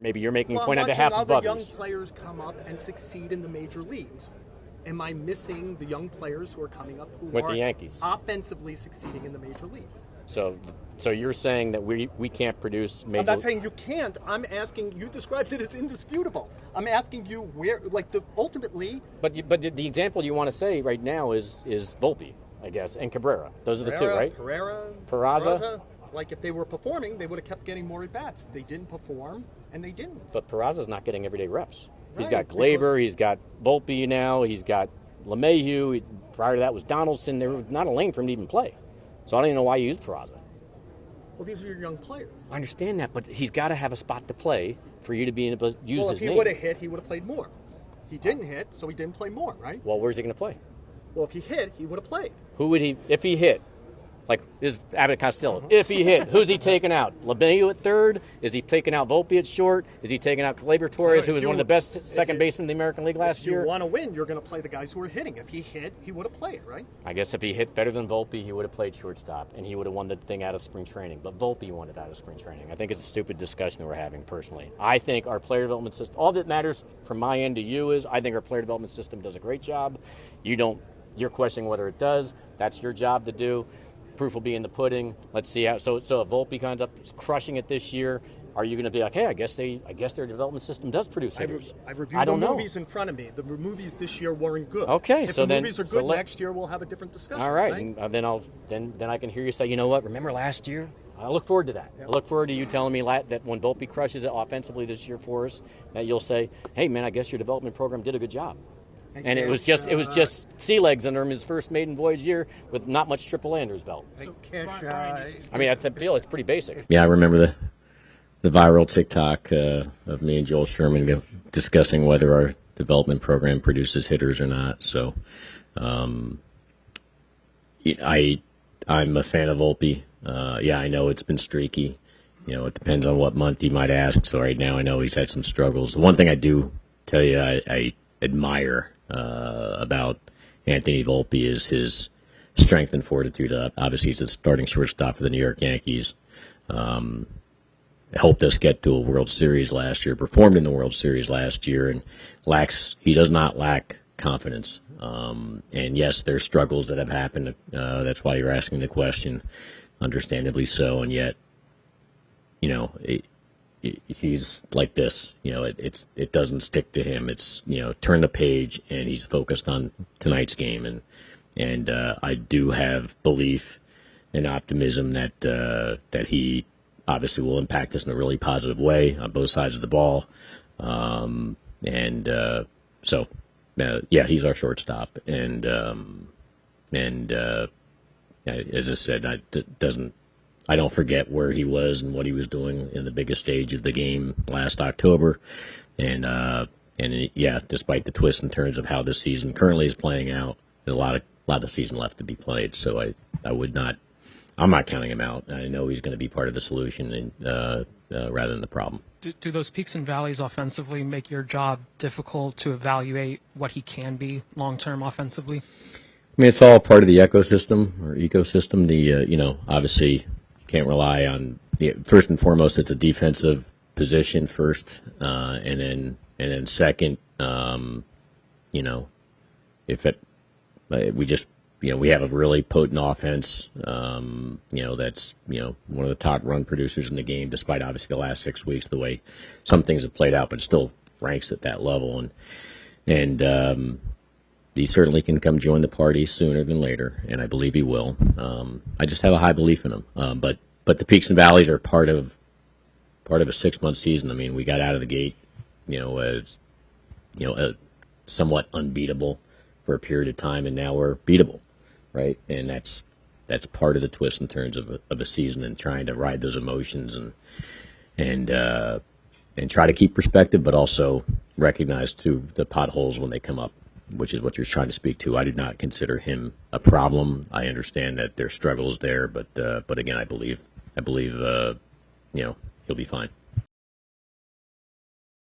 Maybe you're making a Well, point I'm on behalf watching of other others. young players come up and succeed in the major leagues. Am I missing the young players who are coming up who With are the Yankees. offensively succeeding in the major leagues? So you're saying that we can't produce major. I'm not saying you can't. I'm asking. You described it as indisputable. I'm asking you where, ultimately. But the example you want to say right now is Volpe, I guess, and Cabrera. Those are the two, right? Peraza. Like if they were performing, they would have kept getting more at bats. They didn't perform, and they didn't. But Peraza's not getting everyday reps. He's Right. got Glaber, he's got Volpe now, he's got LeMahieu. Prior to that was Donaldson. There was not a lane for him to even play. So I don't even know why you used Peraza. Well, these are your young players. I understand that, but he's got to have a spot to play for you to be able to use Well, his if he name. would have hit, he would have played more. He didn't hit, so he didn't play more, right? Well, where's he going to play? Well, if he hit, he would have played. Who would he, if he hit? Like, this is Abbott Costello. If he hit, who's he taking out? LeMahieu at third? Is he taking out Volpe at short? Is he taking out Glaber Torres, who was one of the best second basemen in the American League last year? If you want to win, you're going to play the guys who are hitting. If he hit, he would have played, right? I guess if he hit better than Volpe, he would have played shortstop, and he would have won the thing out of spring training. But Volpe won it out of spring training. I think it's a stupid discussion that we're having, personally. I think our player development system, all that matters from my end to you is I think our player development system does a great job. You're questioning whether it does. That's your job to do. Proof will be in the pudding. Let's see how. So if Volpe comes up crushing it this year, are you going to be like, hey, I guess their development system does produce hitters? I reviewed the movies in front of me. The movies this year weren't good. Okay, if so the then movies are good next year, we'll have a different discussion. All right, and then I can hear you say, you know what? Remember last year? I look forward to that. Yep. I look forward to you telling me that when Volpe crushes it offensively this year for us, that you'll say, hey man, I guess your development program did a good job. And it was just sea legs under him his first maiden voyage year with not much triple A under his belt. I mean, I feel it's pretty basic. Yeah, I remember the viral TikTok of me and Joel Sherman discussing whether our development program produces hitters or not. So, I'm a fan of Volpe. Yeah, I know it's been streaky. You know, it depends on what month you might ask. So right now, I know he's had some struggles. The one thing I do tell you, I admire about Anthony Volpe is his strength and fortitude. Obviously, he's a starting shortstop for the New York Yankees. Helped us get to a World Series last year, performed in the World Series last year, and he does not lack confidence. And yes, there's struggles that have happened. That's why you're asking the question, understandably so. And yet, you know, he's like this, you know, it doesn't stick to him. It's, you know, turn the page, and he's focused on tonight's game. And I do have belief and optimism that he obviously will impact us in a really positive way on both sides of the ball. So he's our shortstop. And as I said, I don't forget where he was and what he was doing in the biggest stage of the game last October. And despite the twists and turns of how this season currently is playing out, there's a lot of season left to be played. So I'm not counting him out. I know he's going to be part of the solution rather than the problem. Do those peaks and valleys offensively make your job difficult to evaluate what he can be long-term offensively? I mean, it's all part of the ecosystem. Obviously, can't rely on first and foremost. It's a defensive position first, and then second. We have a really potent offense. That's one of the top run producers in the game, despite obviously the last 6 weeks, the way some things have played out, but still ranks at that level. And he certainly can come join the party sooner than later, and I believe he will. I just have a high belief in him. But the peaks and valleys are part of a 6-month season. I mean, we got out of the gate, somewhat unbeatable for a period of time, and now we're beatable, right? And that's part of the twists and turns of a season, and trying to ride those emotions and try to keep perspective, but also recognize too the potholes when they come up, which is what you're trying to speak to. I do not consider him a problem. I understand that there's struggles there, but again, I believe he'll be fine.